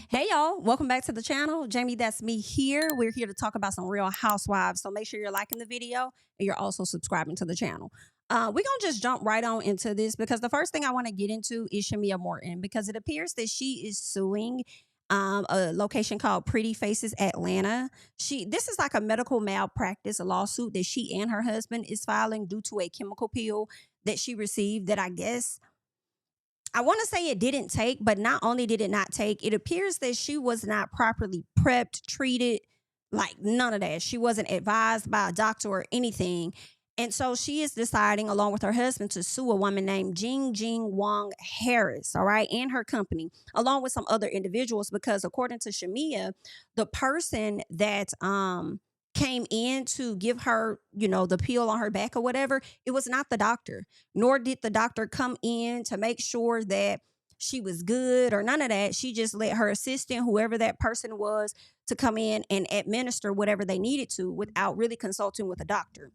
Hey y'all, welcome back to the channel. Jamie, that's me here. We're here to talk about some real housewives. So make sure you're liking the video and you're also subscribing to the channel. We're going to just jump right on into this because the first thing I want to get into is Shamia Morton because it appears that she is suing a location called Pretty Faces Atlanta. This is like a medical malpractice lawsuit that she and her husband is filing due to a chemical peel that she received that I want to say it didn't take, but not only did it not take, it appears that she was not properly prepped, treated, like none of that. She wasn't advised by a doctor or anything. And so she is deciding, along with her husband, to sue a woman named Jing Wong Harris, all right, and her company, along with some other individuals, because according to Shamia, the person that came in to give her, the peel on her back or whatever, it was not the doctor, nor did the doctor come in to make sure that she was good or none of that. She just let her assistant, whoever that person was, to come in and administer whatever they needed to without really consulting with a doctor.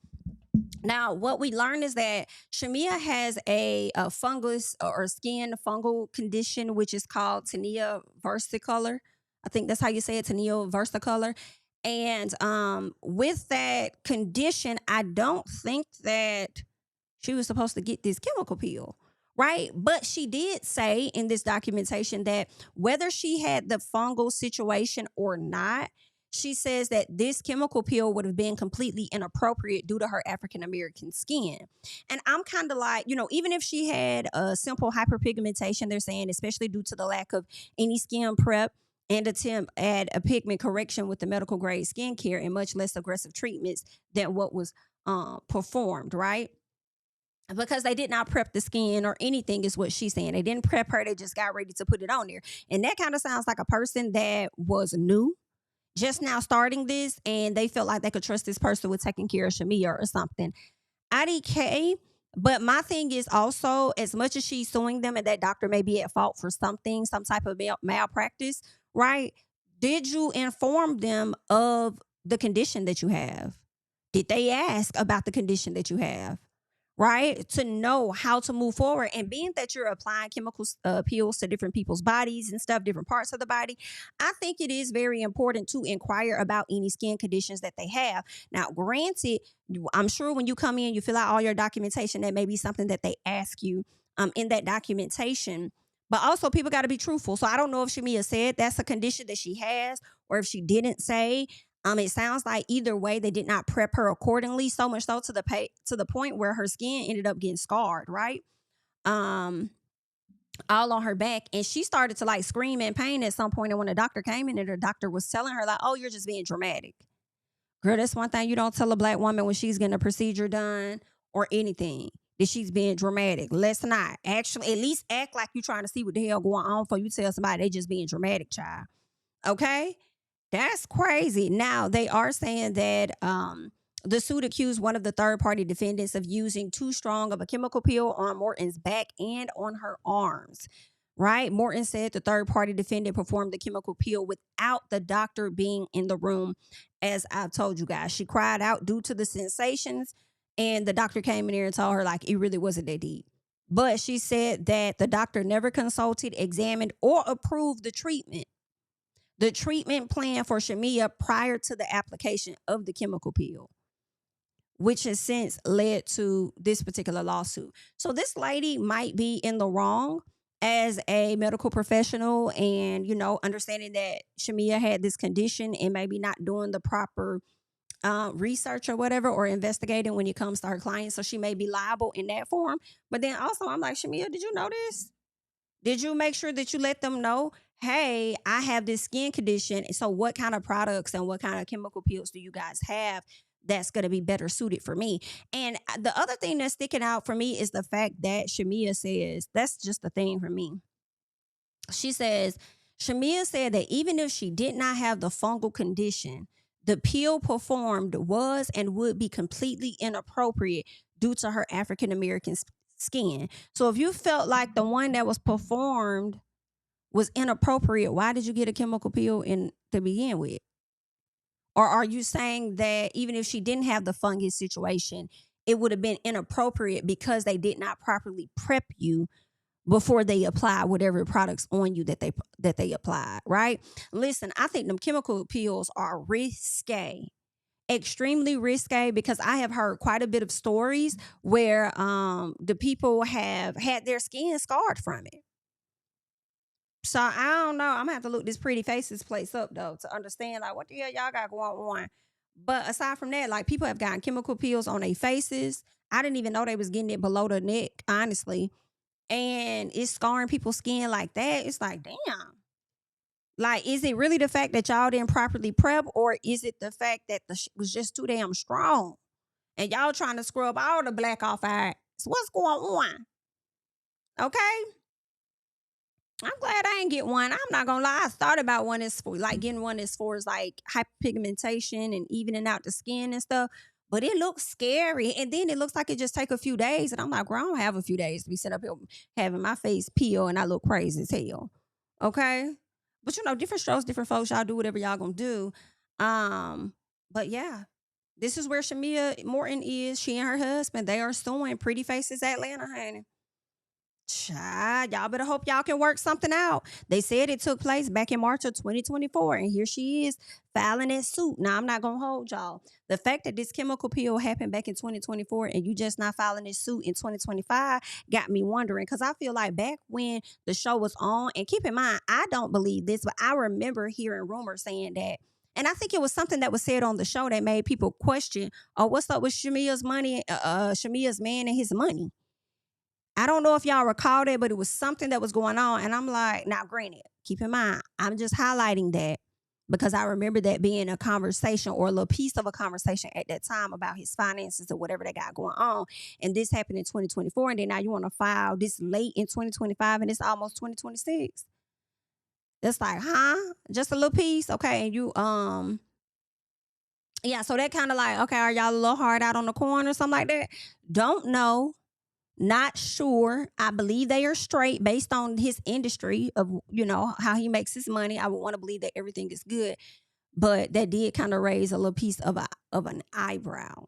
Now, what we learned is that Shamia has a fungus or skin fungal condition, which is called tinea versicolor. I think that's how you say it, tinea versicolor. And with that condition, I don't think that she was supposed to get this chemical peel, right? But she did say in this documentation that whether she had the fungal situation or not, she says that this chemical peel would have been completely inappropriate due to her African American skin. And I'm kind of like, even if she had a simple hyperpigmentation, they're saying, especially due to the lack of any skin prep and attempt at a pigment correction with the medical grade skincare and much less aggressive treatments than what was performed, right? Because they did not prep the skin or anything is what she's saying. They didn't prep her. They just got ready to put it on there. And that kind of sounds like a person that was new, just now starting this, and they felt like they could trust this person with taking care of Shamia or something. IDK. But my thing is also, as much as she's suing them and that doctor may be at fault for something, some type of malpractice, right? Did you inform them of the condition that you have? Did they ask about the condition that you have? Right? To know how to move forward. And being that you're applying chemical peels to different people's bodies and stuff, different parts of the body, I think it is very important to inquire about any skin conditions that they have. Now, granted, I'm sure when you come in, you fill out all your documentation, that may be something that they ask you in that documentation. But also, people got to be truthful. So I don't know if Shamia said that's a condition that she has, or if she didn't say. It sounds like either way they did not prep her accordingly, so much so to the point where her skin ended up getting scarred, right? Um, all on her back, and she started to like scream in pain at some point. And when the doctor came in, and the doctor was telling her like, "Oh, you're just being dramatic, girl." That's one thing you don't tell a black woman when she's getting a procedure done or anything. That she's being dramatic. Let's not actually at least act like you're trying to see what the hell going on before you tell somebody they just being dramatic, child. Okay. That's crazy. Now, they are saying that the suit accused one of the third party defendants of using too strong of a chemical peel on Morton's back and on her arms. Right? Morton said the third party defendant performed the chemical peel without the doctor being in the room. As I've told you guys, she cried out due to the sensations, and the doctor came in there and told her, like, it really wasn't that deep. But she said that the doctor never consulted, examined, or approved the treatment plan for Shamia prior to the application of the chemical peel, which has since led to this particular lawsuit. So this lady might be in the wrong as a medical professional, and understanding that Shamia had this condition and maybe not doing the proper research or whatever, or investigating when it comes to her clients. So she may be liable in that form. But then also, I'm like, Shamia, did you know this? Did you make sure that you let them know, hey, I have this skin condition. So what kind of products and what kind of chemical peels do you guys have that's going to be better suited for me? And the other thing that's sticking out for me is the fact that Shamia says, that's just the thing for me. She says, Shamia said that even if she did not have the fungal condition, the peel performed was and would be completely inappropriate due to her African American skin. So if you felt like the one that was performed was inappropriate, why did you get a chemical peel in to begin with? Or are you saying that even if she didn't have the fungus situation, it would have been inappropriate because they did not properly prep you before they apply whatever products on you that they apply, right? Listen, I think them chemical peels are risque, extremely risque, because I have heard quite a bit of stories where the people have had their skin scarred from it. So I don't know. I'm gonna have to look this Pretty Faces place up though to understand like what the hell y'all got going on. But aside from that, like people have gotten chemical peels on their faces. I didn't even know they was getting it below the neck, honestly. And it's scarring people's skin like that. It's like, damn. Like, is it really the fact that y'all didn't properly prep, or is it the fact that the shit was just too damn strong? And y'all trying to scrub all the black off our eyes. What's going on? Okay? I'm glad I ain't get one. I'm not gonna lie. I thought about one as for like getting one as far as like hyperpigmentation and evening out the skin and stuff. But it looks scary. And then it looks like it just take a few days. And I'm like, girl, I don't have a few days to be set up here having my face peel and I look crazy as hell. Okay? But you know, different strokes, different folks. Y'all do whatever y'all gonna do. But yeah. This is where Shamia Morton is. She and her husband, they are suing Pretty Faces Atlanta, honey. Child, y'all better hope y'all can work something out. They said it took place back in March of 2024, and here she is filing that suit. Now, I'm not going to hold y'all. The fact that this chemical peel happened back in 2024 and you just not filing this suit in 2025 got me wondering, because I feel like back when the show was on, and keep in mind, I don't believe this, but I remember hearing rumors saying that. And I think it was something that was said on the show that made people question, oh, what's up with Shamia's money, Shamia's man and his money? I don't know if y'all recall that, but it was something that was going on. And I'm like, now granted, keep in mind, I'm just highlighting that because I remember that being a conversation or a little piece of a conversation at that time about his finances or whatever they got going on. And this happened in 2024. And then now you want to file this late in 2025 and it's almost 2026. It's like, huh? Just a little piece. Okay. And you, yeah, so that kind of like, okay, are y'all a little hard out on the corner or something like that? Don't know. Not sure. I believe they are straight based on his industry of, you know, how he makes his money. I would want to believe that everything is good. But that did kind of raise a little piece of an eyebrow.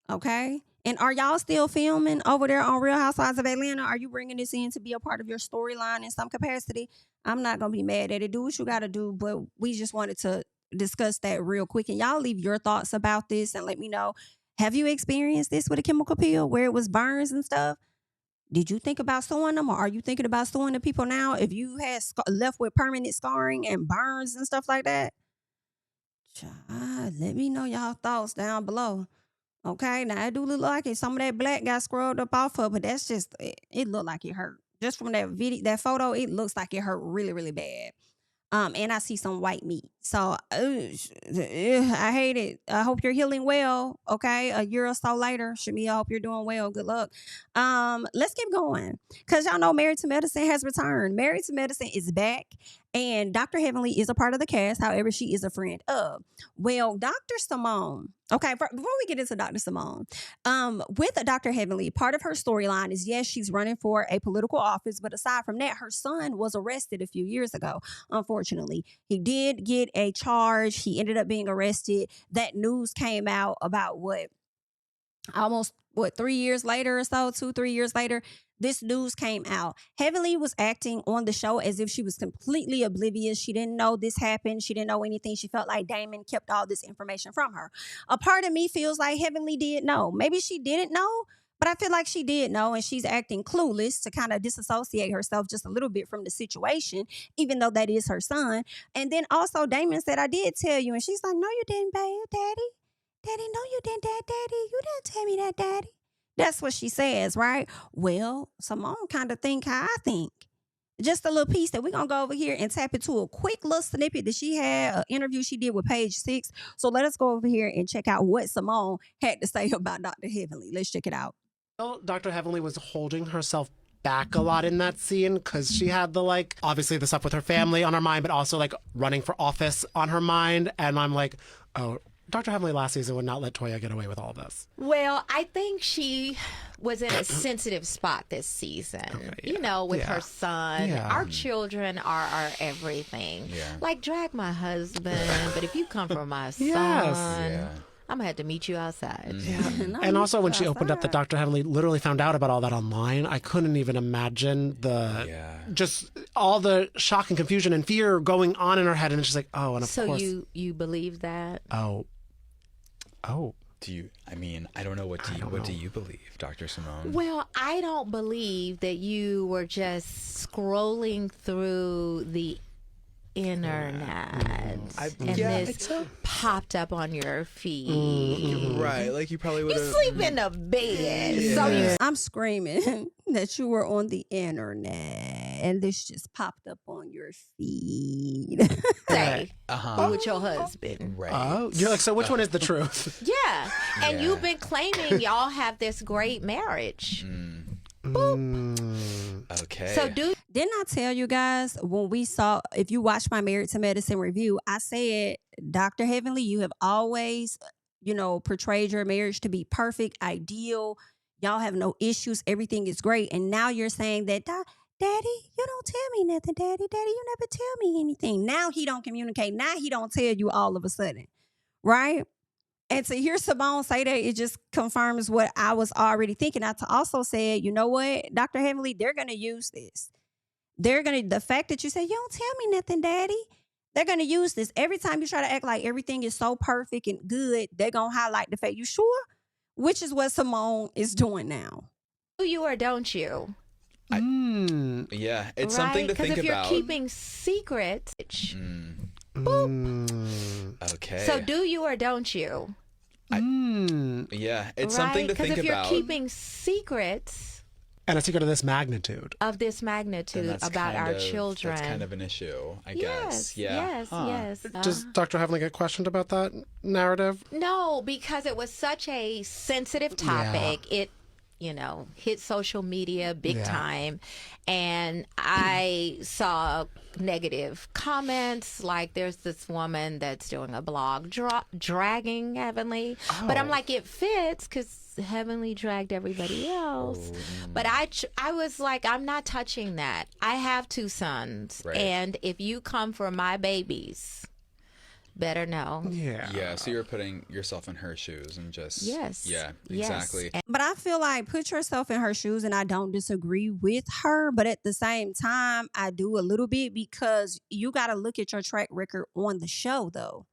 Okay? And are y'all still filming over there on Real Housewives of Atlanta? Are you bringing this in to be a part of your storyline in some capacity? I'm not going to be mad at it. Do what you got to do. But we just wanted to discuss that real quick. And y'all leave your thoughts about this and let me know. Have you experienced this with a chemical peel where it was burns and stuff? Did you think about suing them, or are you thinking about suing the people now if you had left with permanent scarring and burns and stuff like that? Child, let me know y'all thoughts down below. Okay, now I do look like it. Some of that black got scrubbed up off of, but that's just, it looked like it hurt. Just from that video, that photo, it looks like it hurt really, really bad. And I see some white meat. So I hate it. I hope you're healing well. Okay. A year or so later, Shamia, I hope you're doing well. Good luck. Let's keep going. Because y'all know Married to Medicine has returned. Married to Medicine is back. And Dr. Heavenly is a part of the cast. However, she is a friend of. Well, Dr. Simone. Okay, before we get into Dr. Simone, with Dr. Heavenly, part of her storyline is, yes, she's running for a political office. But aside from that, her son was arrested a few years ago, unfortunately. He did get a charge. He ended up being arrested. That news came out about almost 3 years later or so, 2-3 years later, this news came out. Heavenly was acting on the show as if she was completely oblivious. She didn't know this happened. She didn't know anything. She felt like Damon kept all this information from her. A part of me feels like Heavenly did know. Maybe she didn't know, but I feel like she did know, and she's acting clueless to kind of disassociate herself just a little bit from the situation, even though that is her son. And then also Damon said, I did tell you. And she's like, no, you didn't, babe, Daddy. Daddy, no, you didn't, Daddy. You didn't tell me that, Daddy. That's what she says, right? Well, Simone kind of think how I think. Just a little piece that we're going to go over here and tap into a quick little snippet that she had, an interview she did with Page 6. So let us go over here and check out what Simone had to say about Dr. Heavenly. Let's check it out. Well, Dr. Heavenly was holding herself back a lot in that scene because she had the, obviously the stuff with her family on her mind, but also, running for office on her mind. And I'm like, oh, Dr. Heavenly last season would not let Toya get away with all this. Well, I think she was in a sensitive spot this season, with her son. Yeah. Our children are our everything. Yeah. Like, drag my husband, but if you come from my son... Yes. Yeah. I'm gonna have to meet you outside. And also when she opened up that Dr. Heavenly literally found out about all that online, I couldn't even imagine just all the shock and confusion and fear going on in her head. And it's just like, oh, and of course. So you believe that? Oh. Do you? I mean, I don't know. What do you believe, Dr. Simone? Well, I don't believe that you were just scrolling through the internet and this popped up on your feed. Right, like you probably would have. You sleep in the bed. So I'm screaming that you were on the internet and this just popped up on your feed. Say with your husband. Right. Oh, you're like, so which one is the truth? Yeah. And you've been claiming y'all have this great marriage. Boop. Okay. So Didn't I tell you guys when we saw, if you watch my Married to Medicine review, I said, Dr. Heavenly, you have always, portrayed your marriage to be perfect, ideal. Y'all have no issues. Everything is great. And now you're saying that, Daddy, you don't tell me nothing, Daddy. Daddy, you never tell me anything. Now he don't communicate. Now he don't tell you all of a sudden. Right? And to hear Simone say that, it just confirms what I was already thinking. I also said, you know what, Dr. Heavenly, they're going to use this. The fact that you say, you don't tell me nothing, Daddy, they're going to use this. Every time you try to act like everything is so perfect and good, they're going to highlight the fact, you sure? Which is what Simone is doing now. do you or don't you? Yeah, it's something to think about. Because if you're keeping secrets, Okay. So do you or don't you? Yeah, it's something to think about. Because if you're keeping secrets, and a secret of this magnitude, about our children, that's kind of an issue, I guess. Yeah. Yes. Does Dr. Heavenly get questioned about that narrative? No, because it was such a sensitive topic. It hit social media big time. And I saw negative comments, like there's this woman that's doing a blog dragging Heavenly. But I'm like, it fits because Heavenly dragged everybody else. But I was like, I'm not touching that. I have 2 sons. Right. And if you come for my babies, better know. Yeah, so you're putting yourself in her shoes and just... Yes. Yeah, exactly. But I feel like put yourself in her shoes, and I don't disagree with her. But at the same time, I do a little bit, because you got to look at your track record on the show, though.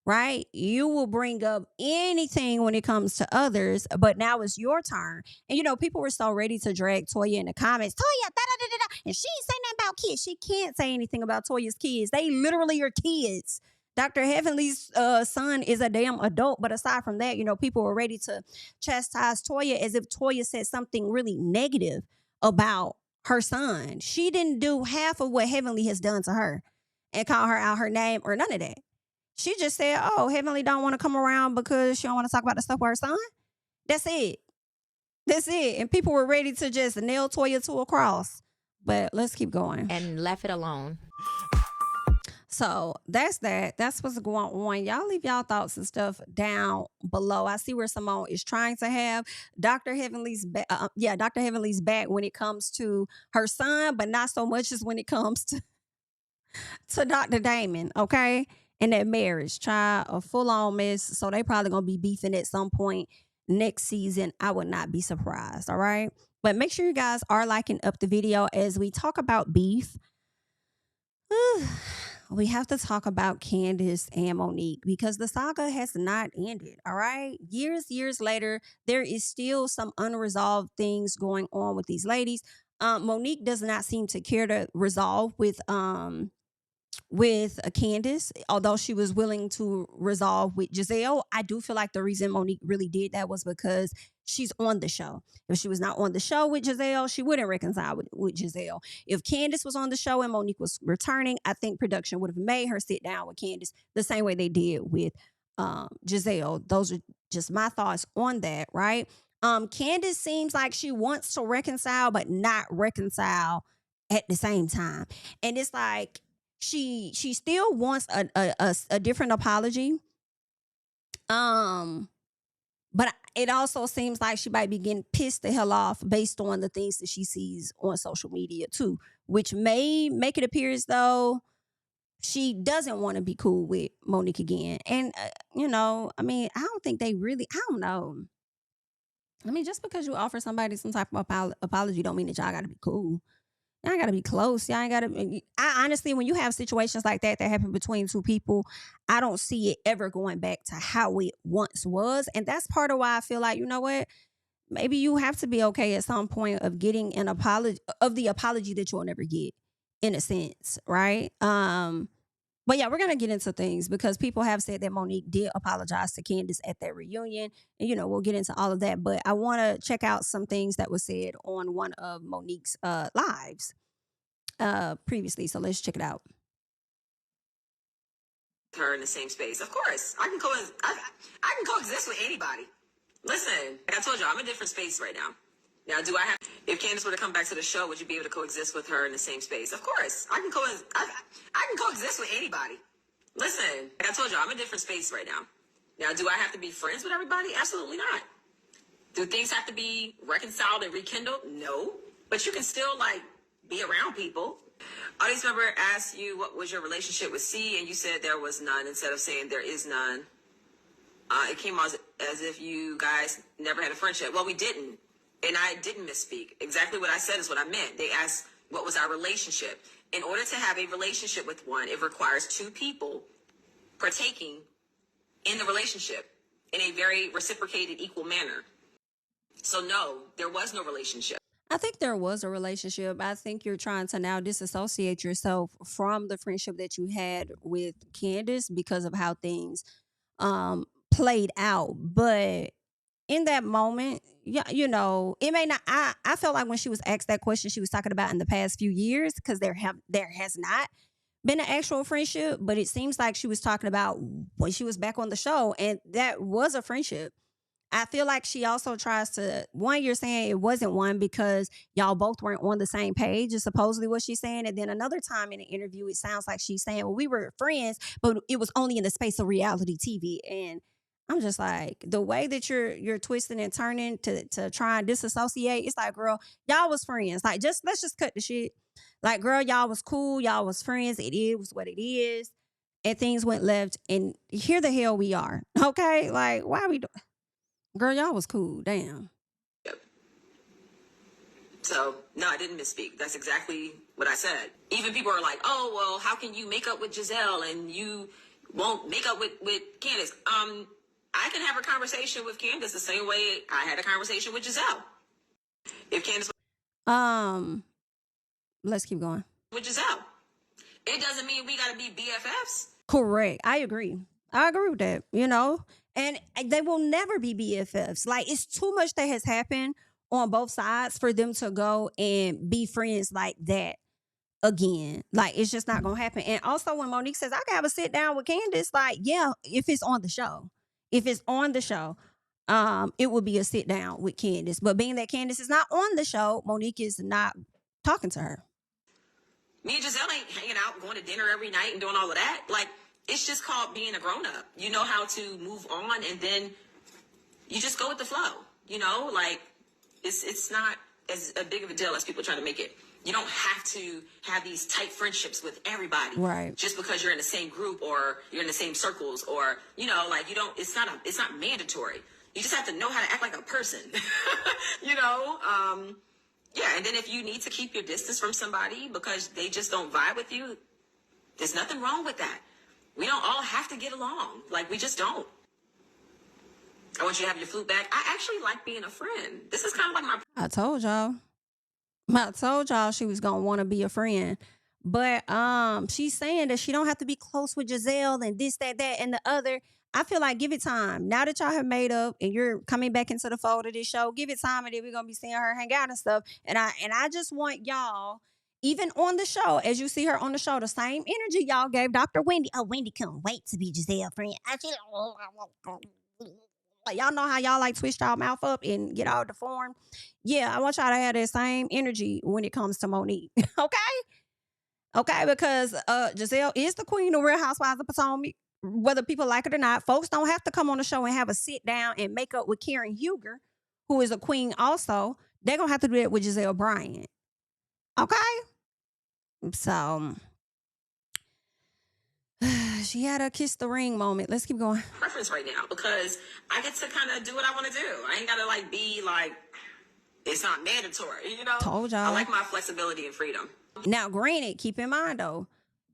Right? You will bring up anything when it comes to others, but now it's your turn. And, people were so ready to drag Toya in the comments. Toya, da-da-da-da-da. And she ain't saying nothing about kids. She can't say anything about Toya's kids. They literally are kids. Dr. Heavenly's son is a damn adult. But aside from that, people were ready to chastise Toya as if Toya said something really negative about her son. She didn't do half of what Heavenly has done to her and call her out her name or none of that. She just said, oh, Heavenly don't want to come around because she don't want to talk about the stuff with her son. That's it. And people were ready to just nail Toya to a cross. But let's keep going. And left it alone. So that's that. That's what's going on. Y'all leave y'all thoughts and stuff down below. I see where Simone is trying to have Dr. Heavenly's Dr. Heavenly's back when it comes to her son, but not so much as when it comes to Dr. Damon, okay? And that marriage, child, a full-on mess. So they probably gonna be beefing at some point next season. I would not be surprised, all right? But make sure you guys are liking up the video as we talk about beef. We have to talk about Candiace and Monique, because the saga has not ended, all right? Years later, there is still some unresolved things going on with these ladies. Monique does not seem to care to resolve with Candiace, although she was willing to resolve with Giselle. I do feel like the reason Monique really did that was because she's on the show. If she was not on the show with Giselle, she wouldn't reconcile with Giselle. If Candiace was on the show and Monique was returning, I think production would have made her sit down with Candiace the same way they did with Giselle. Those are just my thoughts on that, right? Candiace seems like she wants to reconcile, but not reconcile at the same time. And it's like, she still wants a different apology. But it also seems like she might be getting pissed the hell off based on the things that she sees on social media too, which may make it appear as though she doesn't want to be cool with Monique again. And, you know, I mean, I don't think they really, I don't know. I mean, just because you offer somebody some type of apology don't mean that y'all got to be cool. Y'all got to be close. Y'all ain't got to. I honestly, when you have situations like that happen between two people, I don't see it ever going back to how it once was. And that's part of why I feel like, you know what? Maybe you have to be okay at some point of getting an apology, of the apology that you'll never get, in a sense, right? But yeah, we're gonna get into things because people have said that Monique did apologize to Candace at that reunion, and you know we'll get into all of that. But I want to check out some things that was said on one of Monique's lives previously. So let's check it out. Her in the same space, of course. I can coexist with anybody. Listen, like I told you, I'm in a different space right now. Now, if Candace were to come back to the show, would you be able to coexist with her in the same space? Of course. I can coexist with anybody. Listen, like I told you, I'm in a different space right now. Now, do I have to be friends with everybody? Absolutely not. Do things have to be reconciled and rekindled? No. But you can still, like, be around people. Audience member asked you what was your relationship with C, and you said there was none instead of saying there is none. It came out as if you guys never had a friendship. Well, we didn't. And I didn't misspeak. Exactly what I said is what I meant. They asked, what was our relationship? In order to have a relationship with one, it requires two people partaking in the relationship in a very reciprocated, equal manner. So no, there was no relationship. I think there was a relationship. I think you're trying to now disassociate yourself from the friendship that you had with Candace because of how things played out. But in that moment, yeah, you know, it may not. I felt like when she was asked that question, she was talking about in the past few years because there has not been an actual friendship, but it seems like she was talking about when she was back on the show, and that was a friendship. I feel like she also tries to, one, you're saying it wasn't one because y'all both weren't on the same page, is supposedly what she's saying. And then another time in an interview, it sounds like she's saying, well, we were friends, but it was only in the space of reality TV. And I'm just like, the way that you're twisting and turning to try and disassociate, it's like, girl, y'all was friends. Like, let's just cut the shit. Like, girl, y'all was cool. Y'all was friends. It is what it is. And things went left. And here the hell we are. Okay? Like, why are we doing? Girl, y'all was cool. Damn. Yep. So, no, I didn't misspeak. That's exactly what I said. Even people are like, oh, well, how can you make up with Giselle and you won't make up with Candace? I can have a conversation with Candace the same way I had a conversation with Giselle. If Candace let's keep going. With Giselle, it doesn't mean we got to be BFFs. Correct. I agree with that, you know, and they will never be BFFs. Like, it's too much that has happened on both sides for them to go and be friends like that again. Like, it's just not gonna happen. And also when Monique says I can have a sit down with Candace, like, yeah, if it's on the show, it would be a sit down with Candace. But being that Candace is not on the show, Monique is not talking to her. Me and Giselle ain't hanging out, going to dinner every night and doing all of that. Like, it's just called being a grown-up. You know how to move on, and then you just go with the flow. You know, like, it's not as a big of a deal as people try to make it. You don't have to have these tight friendships with everybody. Right. Just because you're in the same group or you're in the same circles, or, you know, like, it's not mandatory. You just have to know how to act like a person. You know? Yeah, and then if you need to keep your distance from somebody because they just don't vibe with you, there's nothing wrong with that. We don't all have to get along. Like, we just don't. I want you to have your flute back. I actually like being a friend. This is kind of like my... I told y'all she was gonna want to be a friend. But she's saying that she don't have to be close with Giselle and this, that, and the other. I feel like give it time. Now that y'all have made up and you're coming back into the fold of this show, give it time, and then we're gonna be seeing her hang out and stuff. And I just want y'all, even on the show, as you see her on the show, the same energy y'all gave Dr. Wendy. Oh, Wendy couldn't wait to be Giselle's friend. Y'all know how y'all like twist y'all mouth up and get all deformed. Yeah, I want y'all to have that same energy when it comes to Monique. Okay, because Giselle is the queen of Real Housewives of Potomac. Whether people like it or not, folks don't have to come on the show and have a sit down and make up with Karen Huger, who is a queen also. They're going to have to do that with Giselle Bryant. Okay? So, She had a kiss the ring moment. Let's keep going. Preference right now because I get to kind of do what I want to do. I ain't gotta like be like it's not mandatory, you know. Told y'all. I like my flexibility and freedom. Now, granted, keep in mind though,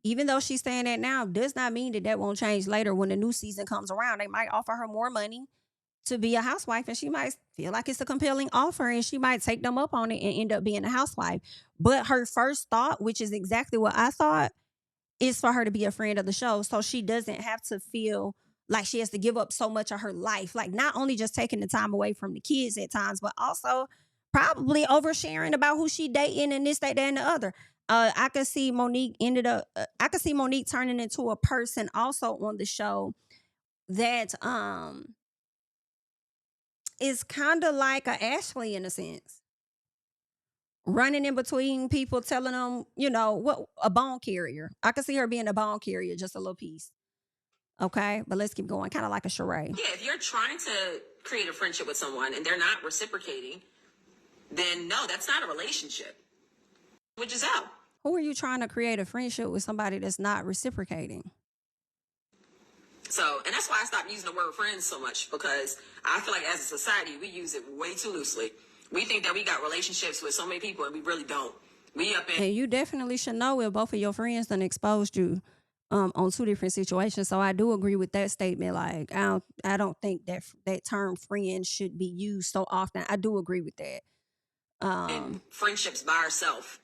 even though she's saying that now, does not mean that won't change later when the new season comes around. They might offer her more money to be a housewife, and she might feel like it's a compelling offer, and she might take them up on it and end up being a housewife. But her first thought, which is exactly what I thought, is for her to be a friend of the show, so she doesn't have to feel like she has to give up so much of her life. Like not only just taking the time away from the kids at times, but also probably oversharing about who she dating and this, that, and the other. I could see Monique turning into a person also on the show that is kind of like a Ashley in a sense. Running in between people, telling them, you know, what a bone carrier. I could see her being a bone carrier, just a little piece. Okay, but let's keep going. Kind of like a charade. Yeah, if you're trying to create a friendship with someone and they're not reciprocating, then no, that's not a relationship. Which is out. Who are you trying to create a friendship with somebody that's not reciprocating? So, and that's why I stopped using the word friends so much, because I feel like as a society, we use it way too loosely. We think that we got relationships with so many people and we really don't. We up in. And you definitely should know if both of your friends done exposed you on two different situations. So I do agree with that statement. Like, I don't think that term friend should be used so often. I do agree with that. And friendships by ourselves.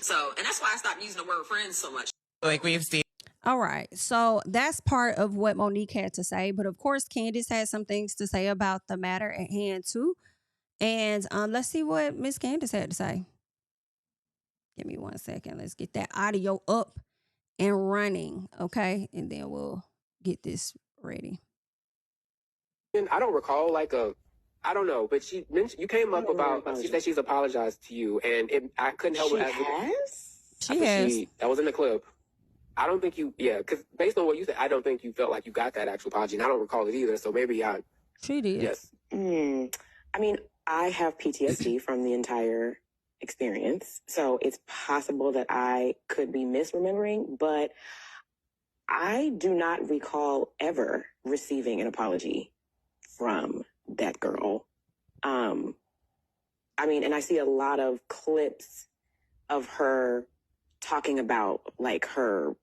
So, and that's why I stopped using the word friends so much. Like we've seen. All right. So that's part of what Monique had to say. But of course, Candiace had some things to say about the matter at hand too. And let's see what Miss Candace had to say. Give me 1 second. Let's get that audio up and running, okay? And then we'll get this ready. I don't recall I don't know, but she mentioned, you came up about, she said she's apologized to you, and I couldn't help but She has. That was in the clip. I don't think because based on what you said, I don't think you felt like you got that actual apology, and I don't recall it either, so maybe She did. Yes. I mean, I have PTSD from the entire experience, so it's possible that I could be misremembering, but I do not recall ever receiving an apology from that girl. I mean, and I see a lot of clips of her talking about like how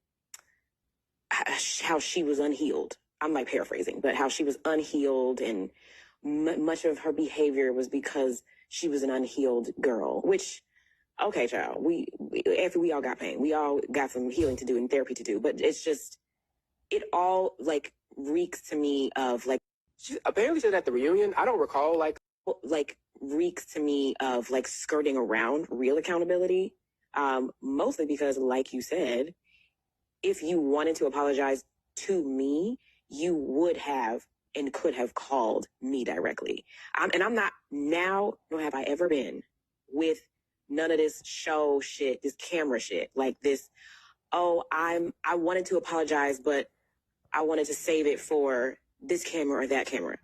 she was unhealed. I'm like paraphrasing, but how she was unhealed, and much of her behavior was because she was an unhealed girl, which, okay, child, after we all got pain, we all got some healing to do and therapy to do, but it's just, it all like reeks to me of like, she apparently said at the reunion, I don't recall reeks to me of like skirting around real accountability. Mostly because, like you said, if you wanted to apologize to me, you would have and could have called me directly. And I'm not now, nor have I ever been, with none of this show shit, this camera shit, like this, I wanted to apologize, but I wanted to save it for this camera or that camera.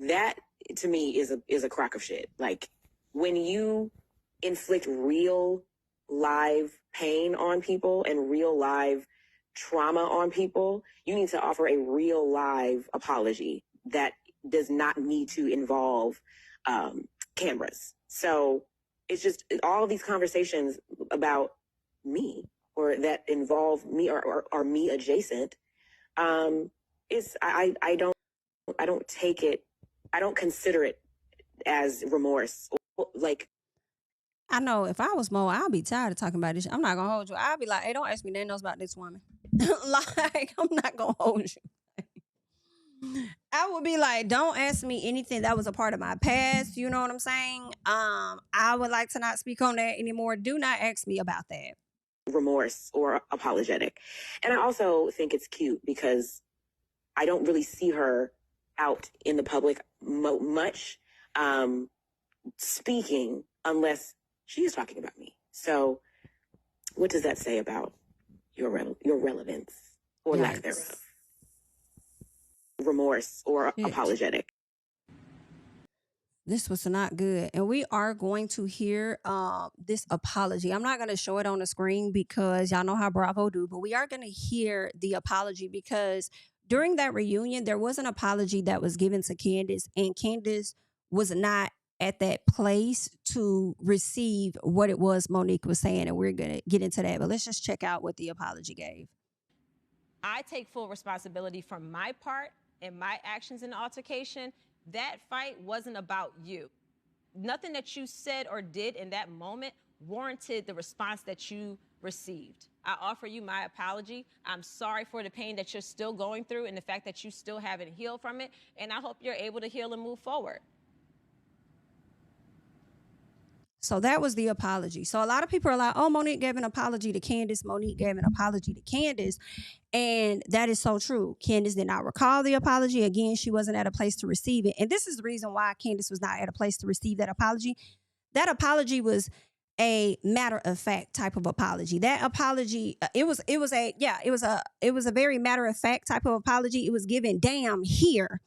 That to me is a crock of shit. Like when you inflict real live pain on people and real live trauma on people, you need to offer a real live apology that does not need to involve cameras. So it's just all of these conversations about me or that involve me or are me adjacent. I don't take it. I don't consider it as remorse. Like, I know if I was Mo, I'd be tired of talking about this. I'm not gonna hold you. I'd be like, hey, don't ask me nothing else about this woman. Like, I'm not gonna hold you. I would be like, don't ask me anything that was a part of my past. You know what I'm saying? I would like to not speak on that anymore. Do not ask me about that. Remorse or apologetic. And I also think it's cute because I don't really see her out in the public much speaking unless she is talking about me. So what does that say about your relevance or lack thereof? Remorse or apologetic. This was not good. And we are going to hear this apology. I'm not going to show it on the screen because y'all know how Bravo do, but we are going to hear the apology because during that reunion, there was an apology that was given to Candace, and Candace was not at that place to receive what it was Monique was saying. And we're going to get into that, but let's just check out what the apology gave. I take full responsibility for my part and my actions in the altercation. That fight wasn't about you. Nothing that you said or did in that moment warranted the response that you received. I offer you my apology. I'm sorry for the pain that you're still going through and the fact that you still haven't healed from it. And I hope you're able to heal and move forward. So that was the apology. So a lot of people are like, oh, Monique gave an apology to Candace. Monique gave an apology to Candace. And that is so true. Candace did not recall the apology. Again, she wasn't at a place to receive it. And this is the reason why Candace was not at a place to receive that apology. That apology was a matter of fact type of apology. That apology, it was a very matter of fact type of apology. It was given damn here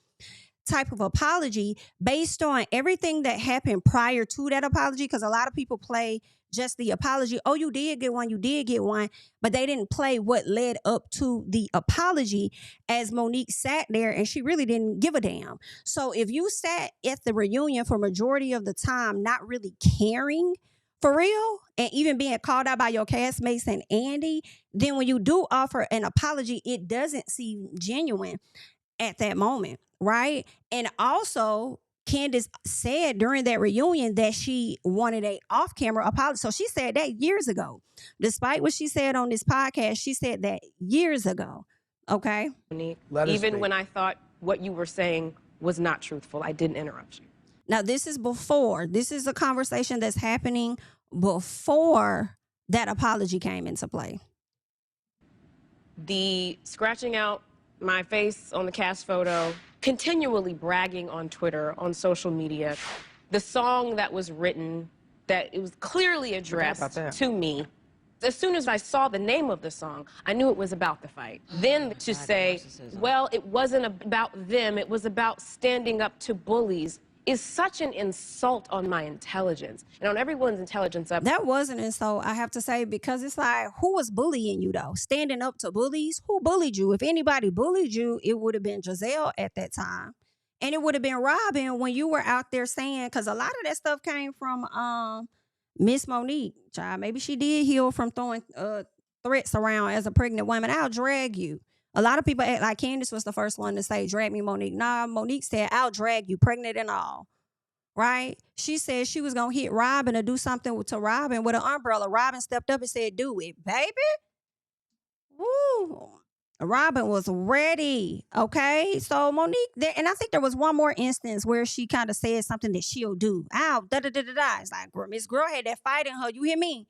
type of apology based on everything that happened prior to that apology, because a lot of people play just the apology. Oh, you did get one, but they didn't play what led up to the apology, as Monique sat there and she really didn't give a damn. So if you sat at the reunion for majority of the time not really caring for real and even being called out by your castmates and Andy, then when you do offer an apology, it doesn't seem genuine at that moment. Right. And also, Candace said during that reunion that she wanted a off-camera apology. So she said that years ago. Despite what she said on this podcast, she said that years ago. Okay. Even when I thought what you were saying was not truthful, I didn't interrupt you. Now, this is before. This is a conversation that's happening before that apology came into play. The scratching out my face on the cast photo, continually bragging on Twitter, on social media, the song that was written, that it was clearly addressed to me. As soon as I saw the name of the song, I knew it was about the fight. Then to say, well, it wasn't about them, it was about standing up to bullies, is such an insult on my intelligence and on everyone's intelligence. That was an insult, I have to say, because it's like, who was bullying you though? Standing up to bullies? Who bullied you? If anybody bullied you, it would have been Giselle at that time. And it would have been Robin when you were out there saying, because a lot of that stuff came from Miss Monique. Child, maybe she did heal from throwing threats around as a pregnant woman. I'll drag you. A lot of people act like Candace was the first one to say, drag me, Monique. Nah, Monique said, I'll drag you, pregnant and all. Right? She said she was going to hit Robin or do something to Robin with an umbrella. Robin stepped up and said, do it, baby. Woo. Robin was ready. Okay? So Monique, and I think there was one more instance where she kind of said something that she'll do. Ow, da-da-da-da-da. It's like, Miss Girl had that fight in her. You hear me?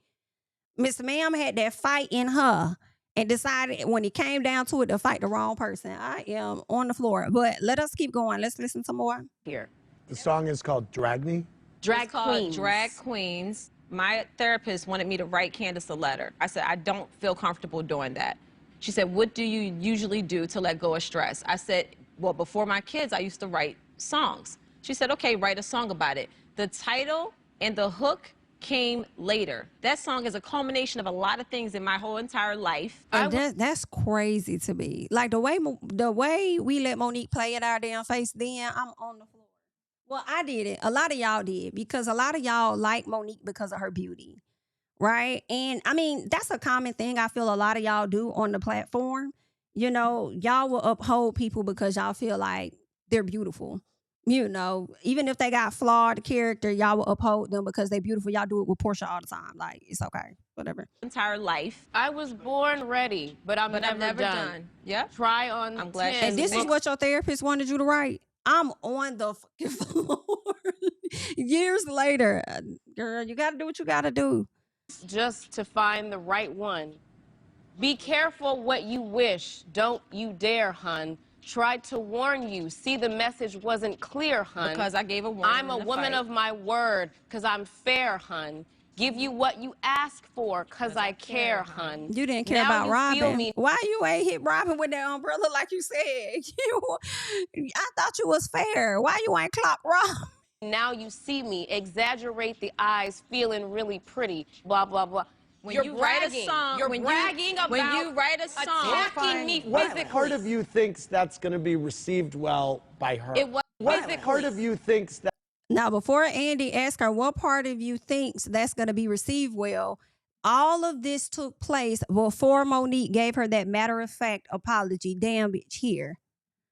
Miss Ma'am had that fight in her. And decided when it came down to it to fight the wrong person. I am on the floor. But let us keep going. Let's listen to more. Here. The song is called Drag Me? Drag Queens. Drag Queens. My therapist wanted me to write Candace a letter. I said, I don't feel comfortable doing that. She said, what do you usually do to let go of stress? I said, well, before my kids, I used to write songs. She said, okay, write a song about it. The title and the hook came later. That song is a culmination of a lot of things in my whole entire life. And that's crazy to me. Like the way we let Monique play in our damn face, then I'm on the floor. Well, I did it. A lot of y'all did, because a lot of y'all like Monique because of her beauty, right? And I mean, that's a common thing I feel a lot of y'all do on the platform. You know, y'all will uphold people because y'all feel like they're beautiful. You know, even if they got flawed character, y'all will uphold them because they're beautiful. Y'all do it with Portia all the time. Like, it's okay. Whatever. Entire life. I was born ready, but I'm never done. Yeah. Try on. I'm glad. And this is what your therapist wanted you to write. I'm on the fucking floor. Years later, girl, you got to do what you got to do. Just to find the right one. Be careful what you wish. Don't you dare, hun. Tried to warn you. See, the message wasn't clear, hun. Because I gave a warning. I'm a woman of my word, because I'm fair, hun. Give you what you ask for, because I care, hun. You didn't care about Robin. Why you ain't hit Robin with that umbrella like you said? I thought you was fair. Why you ain't clock Robin? Now you see me, exaggerate the eyes, feeling really pretty, blah, blah, blah. When You're you bragging. write a song, You're when bragging about when you write a song, attacking me What physically. part of you thinks that's going to be received well by her? It was What physically. part of you thinks that? Now, before Andy asks her what part of you thinks that's going to be received well, all of this took place before Monique gave her that matter-of-fact apology. Damn, bitch, here.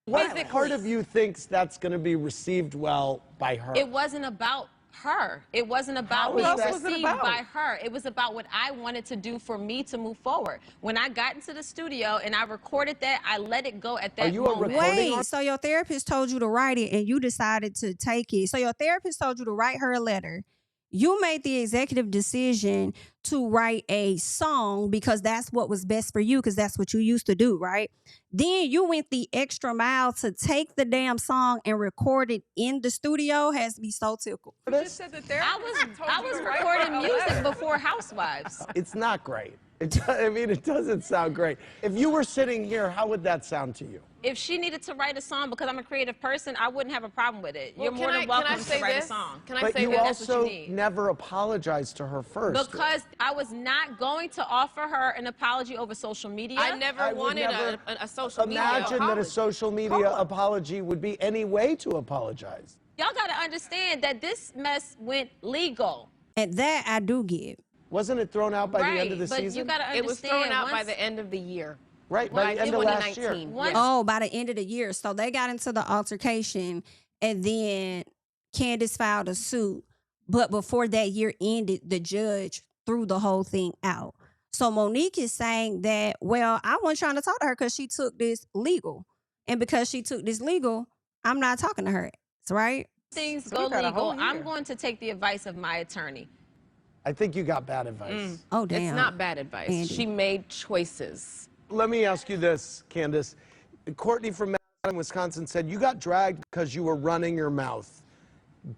What part of you thinks that's going to be received well by her? it wasn't about her. It wasn't about How is being that? received by her. It was about what I wanted to do for me to move forward. When I got into the studio and I recorded that, I let it go at that Are you a moment. recording Wait, so your therapist told you to write it and you decided to take it. So your therapist told you to write her a letter. You made the executive decision to write a song because that's what was best for you, because that's what you used to do, right? Then you went the extra mile to take the damn song and record it in the studio. Has me so tickled. I was recording music before Housewives. It's not great. I mean, it doesn't sound great. If you were sitting here, how would that sound to you? If she needed to write a song because I'm a creative person, I wouldn't have a problem with it. You're Well, more can than I welcome say to write this? a song. Can I But say you this? That's what you also need. never apologized to her first. Because I was not going to offer her an apology over social media. I never I would wanted never a social media Imagine that a apology. social media apology would be any way to apologize. Y'all got to understand that this mess went legal. And that I do give. Wasn't it thrown out by right, the end of the but season? you got to understand. It was thrown out by once- the end of the year. Right, by the end of last year. 2019. Once- Yes. Oh, by the end of the year. So they got into the altercation and then Candace filed a suit. But before that year ended, the judge threw the whole thing out. So Monique is saying that, well, I wasn't trying to talk to her because she took this legal. And because she took this legal, I'm not talking to her. That's right. things go legal, I'm going to take the advice of my attorney. I think you got bad advice. Oh, damn. It's not bad advice. Andy. She made choices. Let me ask you this, Candace. Courtney from Madison, Wisconsin said you got dragged because you were running your mouth.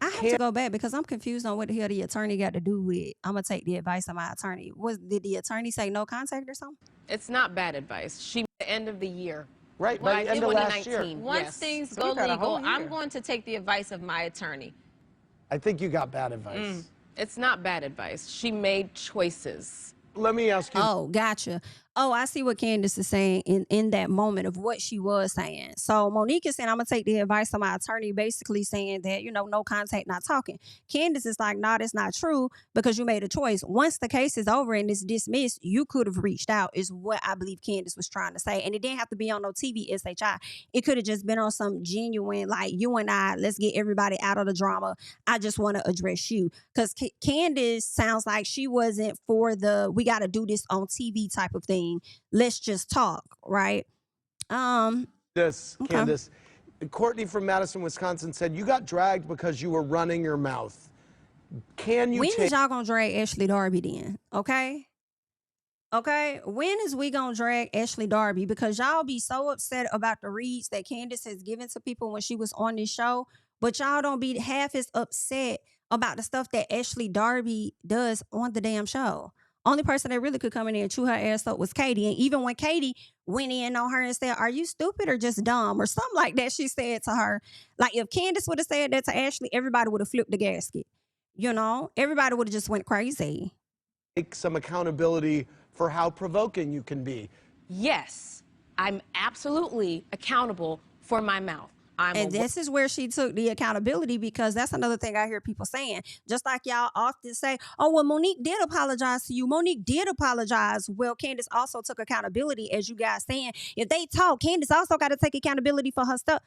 I have to go back because I'm confused on what the hell the attorney got to do with, I'm going to take the advice of my attorney. Did the attorney say no contact or something? It's not bad advice. She the end of the year. Right, by the end of last year. 2019. Once Yes. things go legal, I'm going to take the advice of my attorney. I think you got bad advice. It's not bad advice. She made choices. Let me ask you. Oh, gotcha. Oh, I see what Candace is saying in that moment of what she was saying. So Monique is saying, I'm going to take the advice of my attorney, basically saying that, no contact, not talking. Candace is like, no, that's not true because you made a choice. Once the case is over and it's dismissed, you could have reached out is what I believe Candace was trying to say. And it didn't have to be on no TV, SHI. It could have just been on some genuine, like you and I, let's get everybody out of the drama. I just want to address you. Because Candace sounds like she wasn't for the, we got to do this on TV type of thing. Let's just talk, right? This, Okay. Candace. Courtney from Madison, Wisconsin said you got dragged because you were running your mouth. Can you When take is y'all gonna drag Ashley Darby then? Okay? When is we gonna drag Ashley Darby? Because y'all be so upset about the reads that Candace has given to people when she was on this show, but y'all don't be half as upset about the stuff that Ashley Darby does on the damn show. Only person that really could come in there and chew her ass up was Katie. And even when Katie went in on her and said, are you stupid or just dumb? Or something like that she said to her. Like if Candace would have said that to Ashley, everybody would have flipped the gasket. Everybody would have just went crazy. take some accountability for how provoking you can be? Yes, I'm absolutely accountable for my mouth. And this is where she took the accountability, because that's another thing I hear people saying. Just like y'all often say, oh, well, Monique did apologize to you. Monique did apologize. Well, Candace also took accountability, as you guys saying. If they talk, Candace also got to take accountability for her stuff.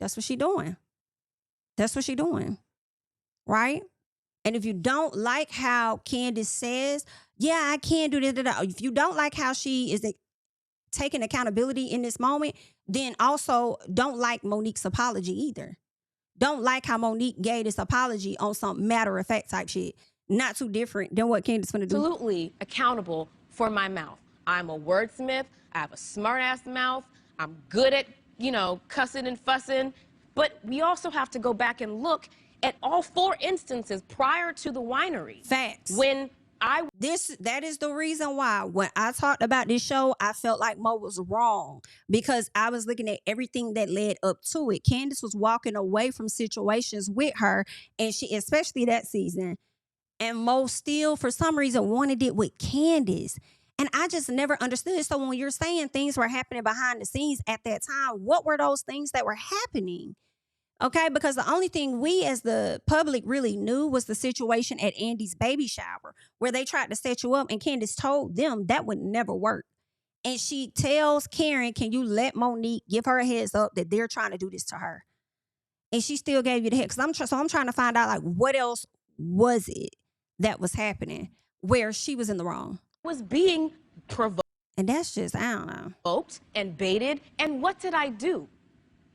That's what she doing. That's what she doing. Right? And if you don't like how Candace says, yeah, I can't do this. If you don't like how she is taking accountability in this moment, then also don't like Monique's apology either. Don't like how Monique gave this apology on some matter-of-fact type shit. Not too different than what Candace gonna do. Absolutely accountable for my mouth. I'm a wordsmith. I have a smart-ass mouth. I'm good at, cussing and fussing. But we also have to go back and look at all 4 instances prior to the winery. Facts. When That is the reason why when I talked about this show, I felt like Mo was wrong because I was looking at everything that led up to it. Candace was walking away from situations with her, and she, especially that season, and Mo still, for some reason, wanted it with Candace. And I just never understood. So when you're saying things were happening behind the scenes at that time, what were those things that were happening? Okay, because the only thing we as the public really knew was the situation at Andy's baby shower where they tried to set you up and Candace told them that would never work. And she tells Karen, can you let Monique give her a heads up that they're trying to do this to her? And she still gave you the head. So I'm trying to find out, like, what else was it that was happening where she was in the wrong? Was being provoked. And that's just, I don't know. Provoked and baited. And what did I do?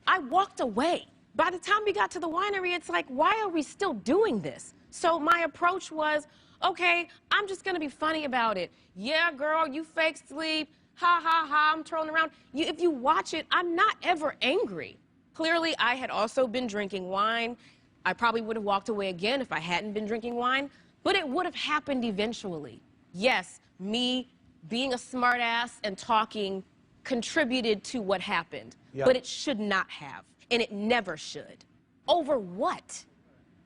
I walked away. By the time we got to the winery, it's like, why are we still doing this? So my approach was, okay, I'm just going to be funny about it. Yeah, girl, you fake sleep. Ha, ha, ha, I'm trolling around. If you watch it, I'm not ever angry. Clearly, I had also been drinking wine. I probably would have walked away again if I hadn't been drinking wine, but it would have happened eventually. Yes, me being a smartass and talking contributed to what happened, but it should not have. And it never should. Over what?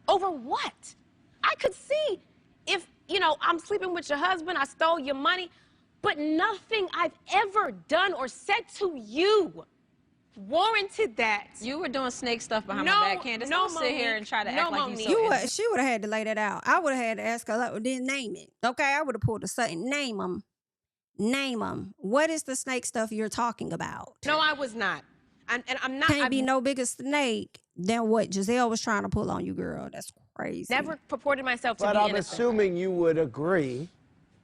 Over what? I could see if, you know, I'm sleeping with your husband, I stole your money, but nothing I've ever done or said to you warranted that. You were doing snake stuff behind my back, Candace. Don't sit here and try to act like you so She would have had to lay that out. I would have had to ask her, like, then name it. Okay, I would have pulled a certain name them. Name them. What is the snake stuff you're talking about? No, I was not. And I'm not. Can't be no bigger snake than what Giselle was trying to pull on you, girl. That's crazy. Never purported myself to be innocent. But I'm innocent. assuming you would agree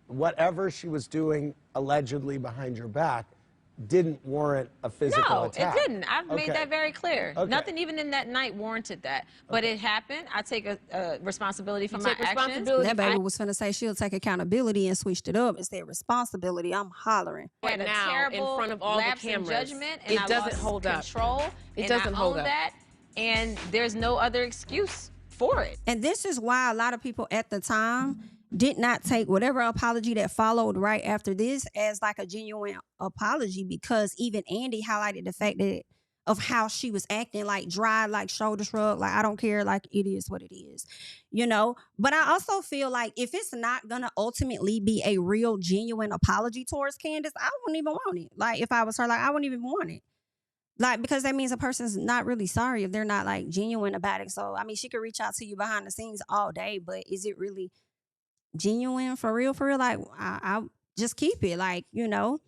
whatever she was doing allegedly behind your back didn't warrant a physical attack. No, it didn't. I've made that very clear. Okay. Nothing even in that night warranted that. But it happened. I take a responsibility for my actions. That baby was finna say she'll take accountability and switched it up and said responsibility. I'm hollering. I had a terrible in front of all lapse the cameras. in judgment, and it I doesn't lost hold up. Control. It doesn't hold up. That, and there's no other excuse for it. And this is why a lot of people at the time did not take whatever apology that followed right after this as like a genuine apology, because even Andy highlighted the fact that of how she was acting, like dry, like shoulder shrug, like I don't care, like it is what it is, you know. But I also feel like if it's not gonna ultimately be a real genuine apology towards Candace, I wouldn't even want it. Like if I was her, like I wouldn't even want it. Like, because that means a person's not really sorry if they're not like genuine about it. So I mean, she could reach out to you behind the scenes all day, but is it really genuine for real? Like I just keep it, like, you know,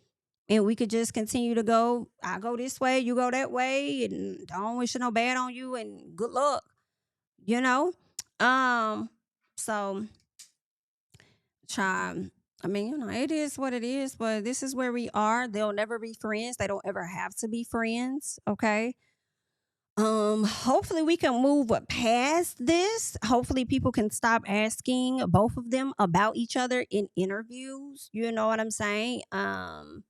and we could just continue to go. I go this way, you go that way, and don't wish no bad on you, and good luck, you know. So try. I mean, you know, it is what it is, but this is where we are. They'll never be friends. They don't ever have to be friends. Okay. Hopefully we can move past this. Hopefully people can stop asking both of them about each other in interviews. You know what I'm saying? And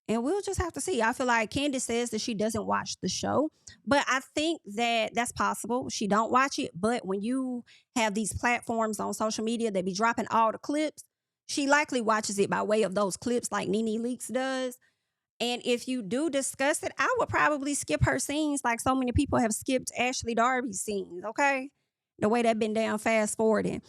we'll just have to see. I feel like Candace says that she doesn't watch the show, but I think that that's possible. She don't watch it, but when you have these platforms on social media that be dropping all the clips, she likely watches it by way of those clips like Nene Leakes does. And if you do discuss it, I would probably skip her scenes like so many people have skipped Ashley Darby's scenes, okay? The way that been down fast forwarding.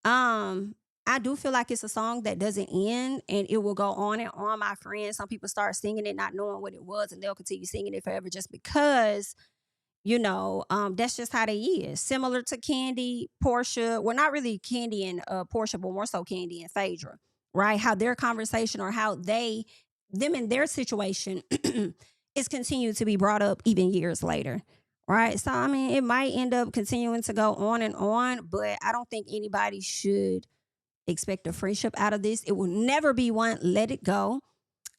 I do feel like it's a song that doesn't end and it will go on and on, my friends. Some people start singing it not knowing what it was, and they'll continue singing it forever just because, you know, that's just how they is. Similar to Candy, Portia. Well, not really Candy and Portia, but more so Candy and Phaedra, right? How their conversation or how them and their situation is continued to be brought up even years later, right? So, I mean, it might end up continuing to go on and on, but I don't think anybody should expect a friendship out of this. It will never be one. Let it go.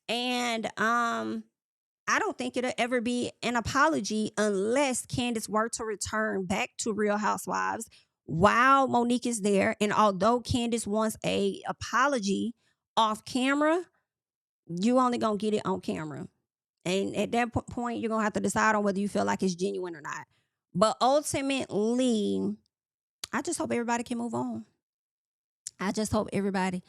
And I don't think it'll ever be an apology unless Candace were to return back to Real Housewives while Monique is there. And although Candace wants a apology off camera, you only gonna get it on camera. And at that point, you're gonna have to decide on whether you feel like it's genuine or not. But ultimately, I just hope everybody can move on. I just hope everybody,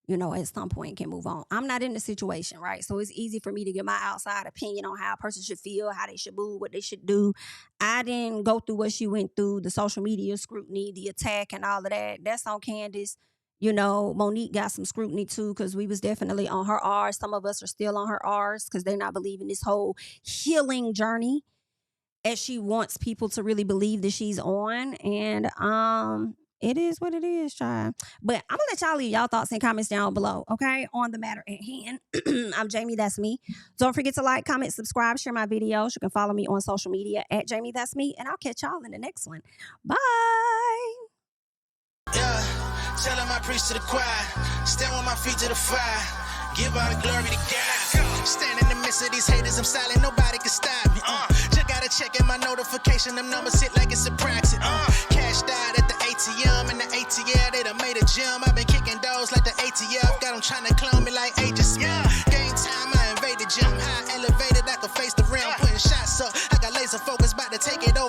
at some point can move on. I'm not in the situation, right? So it's easy for me to get my outside opinion on how a person should feel, how they should move, what they should do. I didn't go through what she went through, the social media scrutiny, the attack and all of that. That's on Candiace. Monique got some scrutiny too, because we was definitely on her R's. Some of us are still on her R's because they're not believing this whole healing journey as she wants people to really believe that she's on. And it is what it is, child. But I'm gonna let y'all leave y'all thoughts and comments down below, okay, on the matter at hand. I'm Jamie, that's me. Don't forget to like, comment, subscribe, share my videos. You can follow me on social media at Jamie, that's me, and I'll catch y'all in the next one. Bye. Yeah, tell him I preach to the choir. Stand with my feet to the fire. Give all the glory to God. Stand in the midst of these haters, I'm silent, nobody can stop me. Just gotta check in my notification, them numbers hit like it's a praxis. Cashed out at the ATM, and the ATL, they done made a gym. I've been kicking doors like the ATF, got them trying to clone me like ages. Game time, I invaded gym. High elevated, I could face the rim, putting shots up. I got laser focus, about to take it over.